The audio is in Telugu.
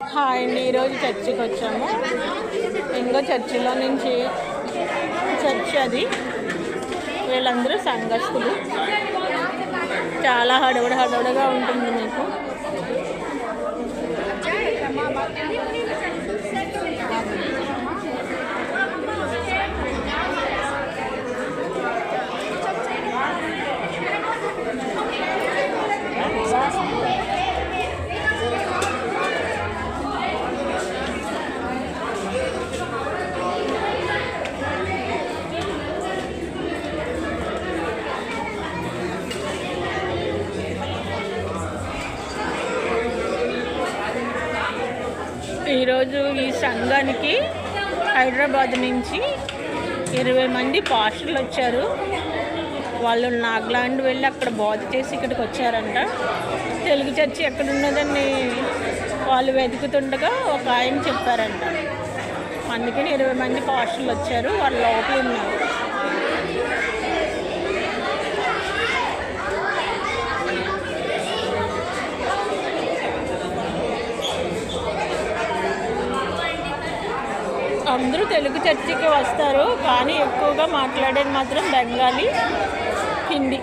హాయ్ అండి, ఈరోజు చర్చికి వచ్చాము. ఇంకో చర్చిలో నుంచి చర్చ్ అది. వీళ్ళందరూ సంఘస్థులు. చాలా హడవుడిగా ఉంటుంది మీకు. ఈరోజు ఈ సంఘానికి హైదరాబాద్ నుంచి 20 మంది పాస్టర్లు వచ్చారు. వాళ్ళు నాగాలాండ్ వెళ్ళి అక్కడ బోధ చేసి ఇక్కడికి వచ్చారంట. తెలుగు చర్చి ఎక్కడున్నదని వాళ్ళు వెతుకుతుండగా ఒక ఆయన చెప్పారంట. అందుకని 20 మంది పాస్టర్లు వచ్చారు. వాళ్ళు లోపల ఉన్నారు. అందరూ తెలుగు చర్చికి వస్తారు, కానీ ఎక్కువగా మాట్లాడేది మాత్రం బెంగాలీ, హిందీ.